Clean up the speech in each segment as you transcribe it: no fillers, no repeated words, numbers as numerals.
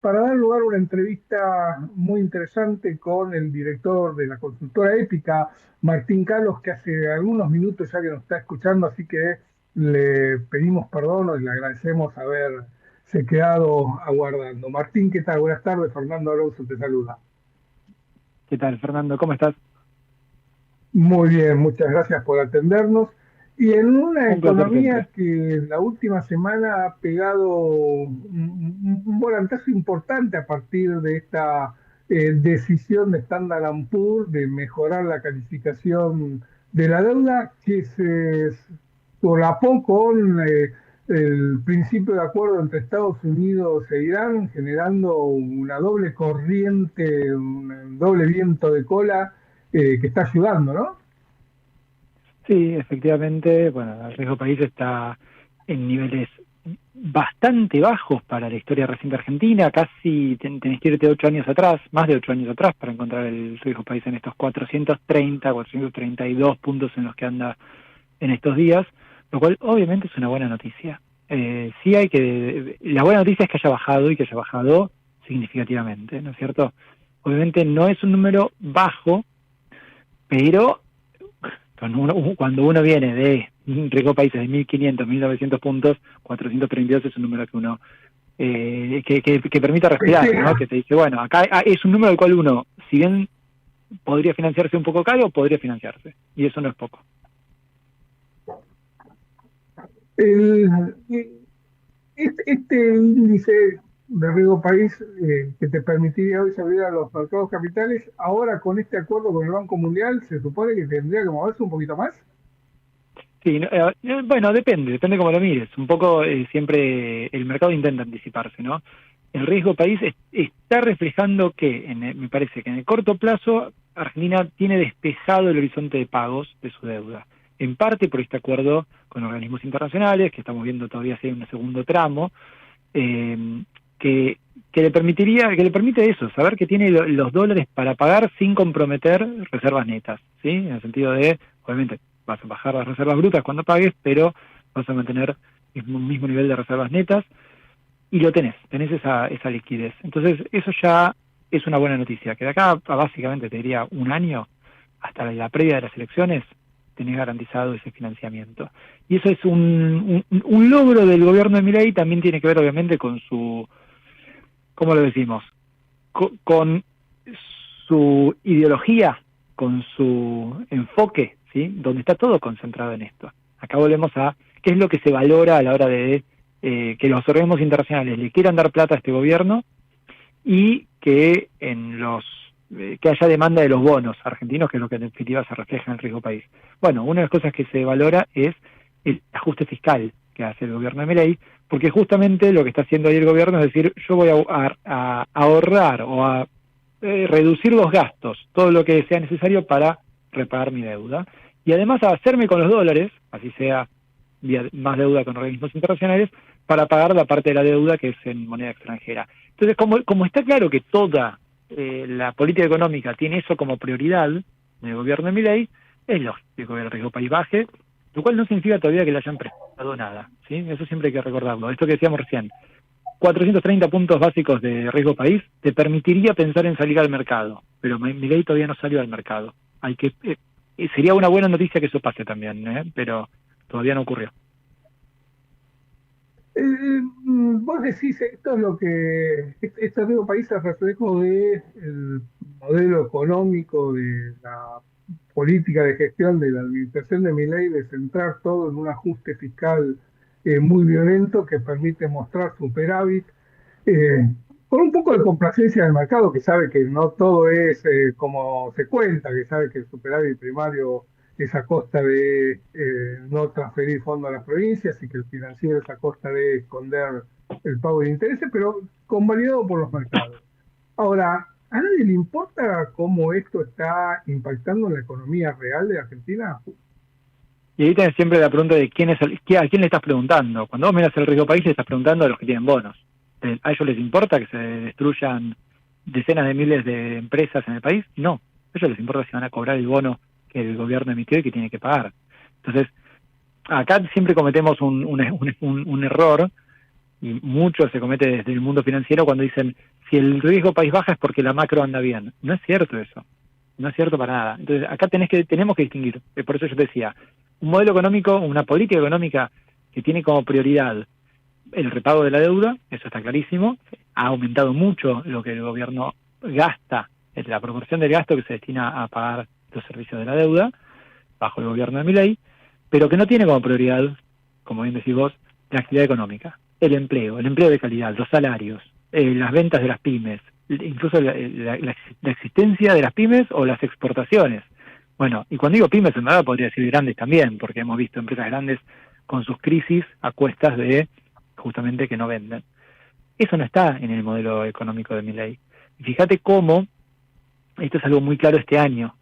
para dar lugar a una entrevista muy interesante con el director de la consultora Épica, Martín Carlos, que hace algunos minutos ya que nos está escuchando, así que le pedimos perdón y le agradecemos haberse quedado aguardando. Martín, ¿qué tal? Buenas tardes, Fernando Alonso te saluda. ¿Qué tal, Fernando? ¿Cómo estás? Muy bien, muchas gracias por atendernos. Y en una Un placer economía siempre. que la última semana ha pegado un volantazo importante a partir de esta decisión de Standard Poor's de mejorar la calificación de la deuda, que se solapó con el principio de acuerdo entre Estados Unidos e Irán, generando una doble corriente, un doble viento de cola que está ayudando, ¿no? Sí, efectivamente, bueno, el riesgo país está en niveles bastante bajos para la historia reciente argentina, casi tenés que irte 8 años atrás, más de 8 años atrás, para encontrar el riesgo país en estos 432 puntos en los que anda en estos días, lo cual obviamente es una buena noticia. Sí la buena noticia es que haya bajado y que haya bajado significativamente, ¿no es cierto? Obviamente no es un número bajo, pero cuando uno viene de un riesgo países de 1.500, 1.900 puntos, 432 es un número que uno que permite respirar, ¿no? Festeja. Que te dice, bueno, acá es un número del cual uno, si bien podría financiarse un poco caro, podría financiarse. Y eso no es poco. El- este índice de riesgo país que te permitiría hoy salir a los mercados capitales, ahora con este acuerdo con el Banco Mundial, se supone que tendría que moverse un poquito más. Sí, bueno, depende cómo lo mires. Un poco siempre el mercado intenta anticiparse, ¿no? El riesgo país está reflejando que, me parece que en el corto plazo, Argentina tiene despejado el horizonte de pagos de su deuda. En parte por este acuerdo con organismos internacionales, que estamos viendo todavía si hay un segundo tramo, eh, que le permite eso, saber que tiene los dólares para pagar sin comprometer reservas netas, ¿sí? En el sentido de, obviamente, vas a bajar las reservas brutas cuando pagues, pero vas a mantener el mismo nivel de reservas netas y tenés esa liquidez. Entonces, eso ya es una buena noticia, que de acá a básicamente te diría un año, hasta la previa de las elecciones, tenés garantizado ese financiamiento. Y eso es un logro del gobierno de Milei, también tiene que ver obviamente con ¿cómo lo decimos? Con su ideología, con su enfoque, ¿sí? Donde está todo concentrado en esto. Acá volvemos a qué es lo que se valora a la hora de que los organismos internacionales le quieran dar plata a este gobierno y que que haya demanda de los bonos argentinos, que es lo que en definitiva se refleja en el riesgo país. Bueno, una de las cosas que se valora es el ajuste fiscal que hace el gobierno de Milei, porque justamente lo que está haciendo ahí el gobierno es decir, yo voy a ahorrar o a reducir los gastos, todo lo que sea necesario para repagar mi deuda, y además a hacerme con los dólares, así sea más deuda con organismos internacionales, para pagar la parte de la deuda que es en moneda extranjera. Entonces, como está claro que toda la política económica tiene eso como prioridad del gobierno de Milei, es lógico que el riesgo país baje, lo cual no significa todavía que le hayan prestado nada, ¿sí? Eso siempre hay que recordarlo. Esto que decíamos recién, 430 puntos básicos de riesgo país te permitiría pensar en salir al mercado, pero Milei todavía no salió al mercado. Sería una buena noticia que eso pase también, pero todavía no ocurrió. Vos decís, esto es lo que, este nuevo país es reflejo del modelo económico, de la política de gestión de la administración de Milei, de centrar todo en un ajuste fiscal muy violento que permite mostrar superávit, eh, con un poco de complacencia del mercado, que sabe que no todo es como se cuenta, que sabe que el superávit primario es a costa de no transferir fondos a las provincias y que el financiero es a costa de esconder el pago de intereses, pero convalidado por los mercados. Ahora, ¿a nadie le importa cómo esto está impactando en la economía real de Argentina? Y ahí tenés siempre la pregunta de a quién le estás preguntando. Cuando vos miras el riesgo país, le estás preguntando a los que tienen bonos. ¿A ellos les importa que se destruyan decenas de miles de empresas en el país? No. A ellos les importa si van a cobrar el bono que el gobierno emitió y que tiene que pagar. Entonces, acá siempre cometemos un error y mucho se comete desde el mundo financiero cuando dicen, si el riesgo país baja es porque la macro anda bien. No es cierto eso, no es cierto para nada. Entonces, acá tenemos que distinguir, por eso yo te decía, un modelo económico, una política económica que tiene como prioridad el repago de la deuda, eso está clarísimo, ha aumentado mucho lo que el gobierno gasta, la proporción del gasto que se destina a pagar los servicios de la deuda, bajo el gobierno de Milei, pero que no tiene como prioridad, como bien decís vos, la actividad económica, el empleo de calidad, los salarios, las ventas de las pymes, incluso la existencia de las pymes o las exportaciones. Bueno, y cuando digo pymes, en verdad podría decir grandes también, porque hemos visto empresas grandes con sus crisis a cuestas de justamente que no venden. Eso no está en el modelo económico de Milei. Y fíjate cómo, esto es algo muy claro este año,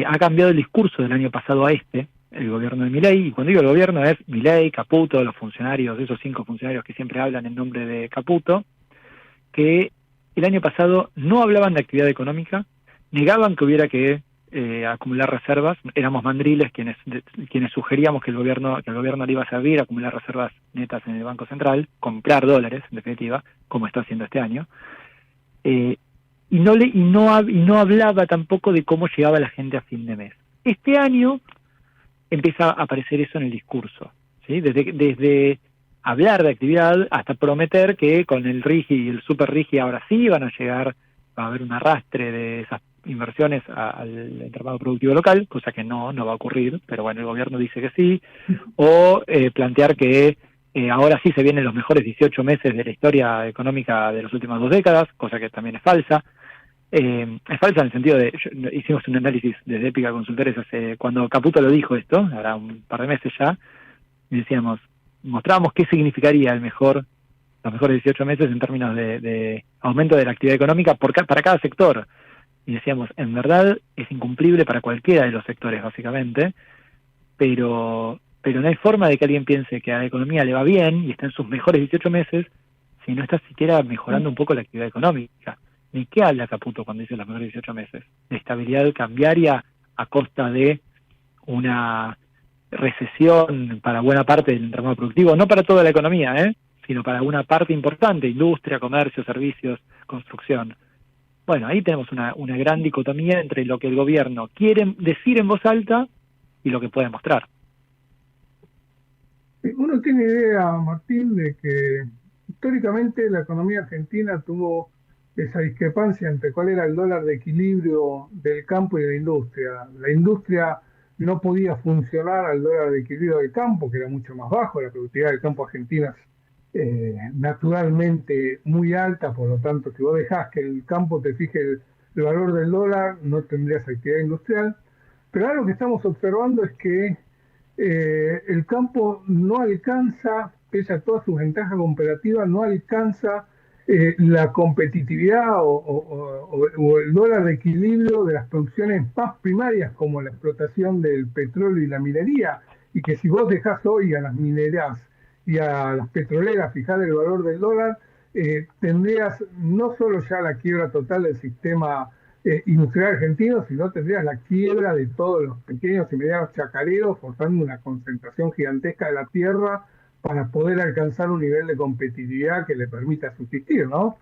ha cambiado el discurso del año pasado a el gobierno de Milei, y cuando digo el gobierno es Milei, Caputo, los funcionarios, esos 5 funcionarios que siempre hablan en nombre de Caputo, que el año pasado no hablaban de actividad económica, negaban que hubiera que acumular reservas, éramos mandriles quienes sugeríamos que el gobierno le iba a servir acumular reservas netas en el Banco Central, comprar dólares, en definitiva, como está haciendo este año, y no hablaba tampoco de cómo llegaba la gente a fin de mes. Este año empieza a aparecer eso en el discurso, ¿sí? Desde hablar de actividad hasta prometer que con el RIGI y el super RIGI ahora sí van a llegar, va a haber un arrastre de esas inversiones al entramado productivo local, cosa que no va a ocurrir, pero bueno, el gobierno dice que sí, o plantear que ahora sí se vienen los mejores 18 meses de la historia económica de las últimas 2 décadas, cosa que también es falsa. Es falsa en el sentido de, hicimos un análisis desde Épica Consultores cuando Caputo lo dijo esto, ahora un par de meses ya, y decíamos, mostrábamos qué significaría los mejores 18 meses en términos de aumento de la actividad económica para cada sector. Y decíamos, en verdad es incumplible para cualquiera de los sectores, básicamente, pero no hay forma de que alguien piense que a la economía le va bien y está en sus mejores 18 meses si no está siquiera mejorando un poco la actividad económica. ¿De qué habla Caputo cuando dice los mejores 18 meses? De estabilidad cambiaria a costa de una recesión para buena parte del entramado productivo, no para toda la economía, sino para una parte importante, industria, comercio, servicios, construcción. Bueno, ahí tenemos una gran dicotomía entre lo que el gobierno quiere decir en voz alta y lo que puede mostrar. Uno tiene idea, Martín, de que históricamente la economía argentina tuvo esa discrepancia entre cuál era el dólar de equilibrio del campo y de la industria. La industria no podía funcionar al dólar de equilibrio del campo, que era mucho más bajo, la productividad del campo argentina es naturalmente muy alta, por lo tanto, si vos dejás que el campo te fije el valor del dólar, no tendrías actividad industrial. Pero ahora lo que estamos observando es que el campo no alcanza, pese a todas sus ventajas comparativas, no alcanza la competitividad o el dólar de equilibrio de las producciones más primarias como la explotación del petróleo y la minería, y que si vos dejás hoy a las mineras y a las petroleras fijar el valor del dólar, tendrías no solo ya la quiebra total del sistema industrial argentino, sino tendrías la quiebra de todos los pequeños y medianos chacareros, forzando una concentración gigantesca de la tierra para poder alcanzar un nivel de competitividad que le permita subsistir, ¿no?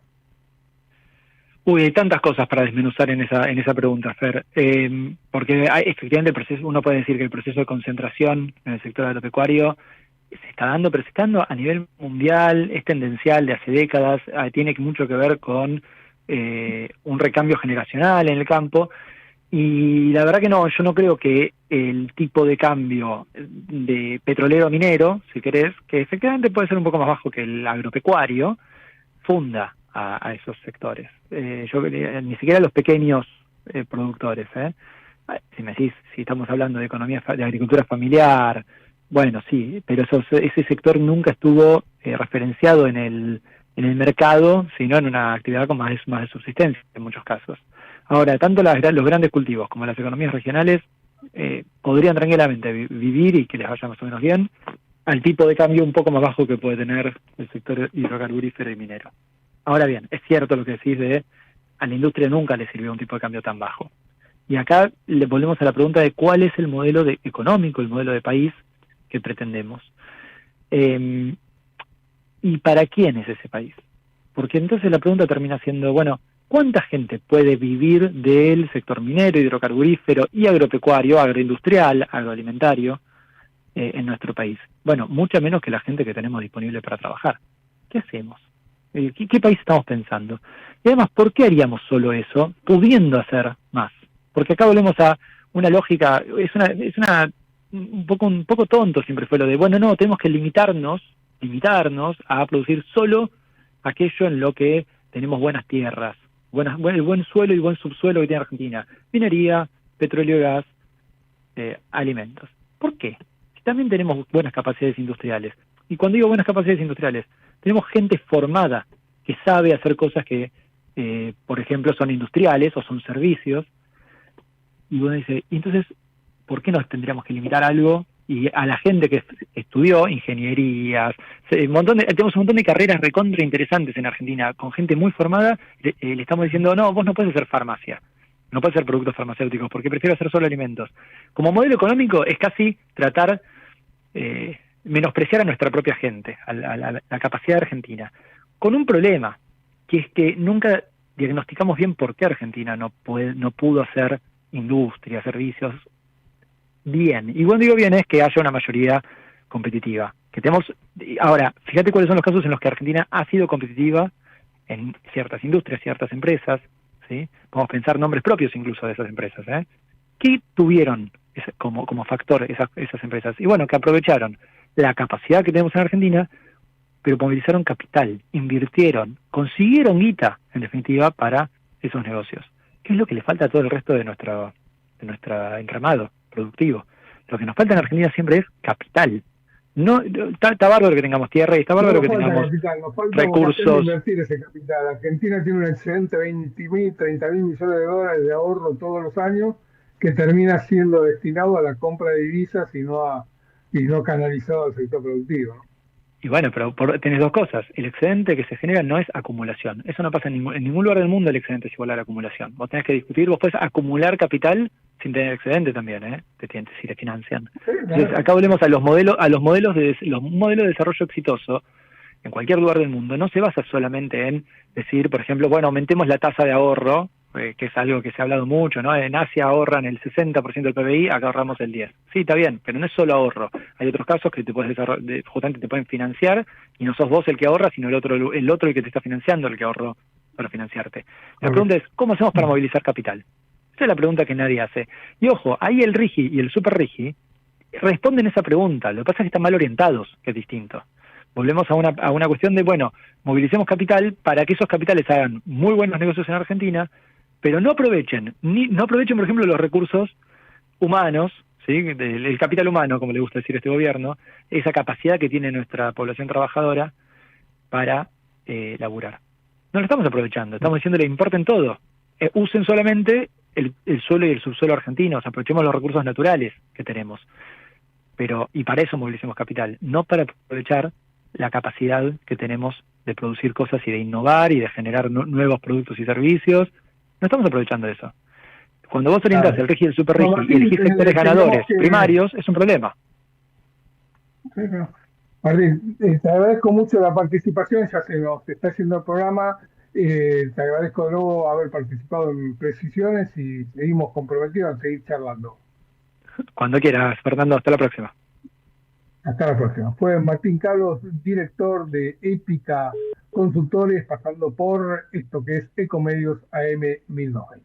Uy, hay tantas cosas para desmenuzar en esa pregunta, Fer, porque efectivamente uno puede decir que el proceso de concentración en el sector agropecuario se está dando, pero se está dando a nivel mundial, es tendencial de hace décadas, tiene mucho que ver con un recambio generacional en el campo, y la verdad que no, yo no creo que el tipo de cambio de petrolero minero, si querés, que efectivamente puede ser un poco más bajo que el agropecuario, funda a esos sectores. Ni siquiera los pequeños productores. Si me decís, si estamos hablando de economía, de agricultura familiar, bueno, sí, pero ese sector nunca estuvo referenciado en el mercado, sino en una actividad con más de subsistencia en muchos casos. Ahora, tanto los grandes cultivos como las economías regionales podrían tranquilamente vivir y que les vaya más o menos bien al tipo de cambio un poco más bajo que puede tener el sector hidrocarburífero y minero. Ahora bien, es cierto lo que decís a la industria nunca le sirvió un tipo de cambio tan bajo. Y acá le volvemos a la pregunta de cuál es el modelo económico, el modelo de país que pretendemos. Y ¿Y para quién es ese país? Porque entonces la pregunta termina siendo, bueno, ¿cuánta gente puede vivir del sector minero, hidrocarburífero y agropecuario, agroindustrial, agroalimentario en nuestro país? Bueno, mucha menos que la gente que tenemos disponible para trabajar. ¿Qué hacemos? ¿Qué país estamos pensando? Y además, ¿por qué haríamos solo eso, pudiendo hacer más? Porque acá volvemos a una lógica, un poco tonto siempre fue lo de, bueno, no, tenemos que limitarnos a producir solo aquello en lo que tenemos buenas tierras, el buen suelo y buen subsuelo que tiene Argentina, minería, petróleo y gas, alimentos. ¿Por qué? Si también tenemos buenas capacidades industriales. Y cuando digo buenas capacidades industriales, tenemos gente formada que sabe hacer cosas que, por ejemplo, son industriales o son servicios. Y uno dice, ¿y entonces por qué nos tendríamos que limitar a algo? Y a la gente que estudió ingenierías, tenemos un montón de carreras recontra interesantes en Argentina, con gente muy formada, le estamos diciendo, no, vos no puedes hacer farmacia, no puedes hacer productos farmacéuticos, porque prefiero hacer solo alimentos. Como modelo económico es casi tratar, menospreciar a nuestra propia gente, a la capacidad argentina, con un problema, que es que nunca diagnosticamos bien por qué Argentina no pudo hacer industria, servicios, bien. Y cuando digo bien es que haya una mayoría competitiva. Ahora, fíjate cuáles son los casos en los que Argentina ha sido competitiva en ciertas industrias, ciertas empresas, ¿sí? Podemos pensar nombres propios incluso de esas empresas, ¿eh? ¿Qué tuvieron como factor esas empresas? Y bueno, que aprovecharon la capacidad que tenemos en Argentina, pero movilizaron capital, invirtieron, consiguieron guita, en definitiva, para esos negocios. ¿Qué es lo que le falta a todo el resto de nuestro entramado productivo? Lo que nos falta en Argentina siempre es capital. No, está bárbaro que tengamos tierra y está No bárbaro nos que falta tengamos capital, nos falta vocación de recursos. invertir ese capital. Argentina tiene un excelente 20.000, 30.000 millones de dólares de ahorro todos los años que termina siendo destinado a la compra de divisas y no canalizado al sector productivo, ¿no? Y bueno, pero tenés dos cosas. El excedente que se genera no es acumulación. Eso no pasa en ningún lugar del mundo. El excedente es igual a la acumulación. Vos tenés que discutir, vos podés acumular capital sin tener excedente también, ¿eh? Si te financian. Sí, Entonces, claro. acá volvemos a los modelos de desarrollo exitoso en cualquier lugar del mundo. No se basa solamente en decir, por ejemplo, bueno, aumentemos la tasa de ahorro, que es algo que se ha hablado mucho, ¿no? En Asia ahorran el 60% del PBI, acá ahorramos el 10%. Sí, está bien, pero no es solo ahorro. Hay otros casos que justamente te pueden financiar y no sos vos el que ahorra, sino el otro el que te está financiando, el que ahorró para financiarte. La pregunta es, ¿cómo hacemos para movilizar capital? Esa es la pregunta que nadie hace. Y ojo, ahí el RIGI y el Super RIGI responden esa pregunta. Lo que pasa es que están mal orientados, que es distinto. Volvemos a una cuestión de, bueno, movilicemos capital para que esos capitales hagan muy buenos negocios en Argentina, pero no aprovechen, por ejemplo, los recursos humanos, ¿sí? El capital humano, como le gusta decir a este gobierno, esa capacidad que tiene nuestra población trabajadora para laburar. No lo estamos aprovechando, estamos diciéndole, importen todo, usen solamente el suelo y el subsuelo argentinos, aprovechemos los recursos naturales que tenemos, y para eso movilicemos capital, no para aprovechar la capacidad que tenemos de producir cosas y de innovar y de generar nuevos productos y servicios. No estamos aprovechando eso. Cuando vos orientás Claro. el RIGI y el Super No, RIGI y Martín, elegís sectores tenemos ganadores que... primarios, es un problema. Sí, no. Martín, te agradezco mucho la participación, ya se nos está haciendo el programa. Te agradezco de nuevo haber participado en Precisiones y seguimos comprometidos a seguir charlando. Cuando quieras, Fernando, hasta la próxima. Hasta la próxima. Fue Martín Carlos, director de Épica Consultores, pasando por esto que es Ecomedios AM 1090.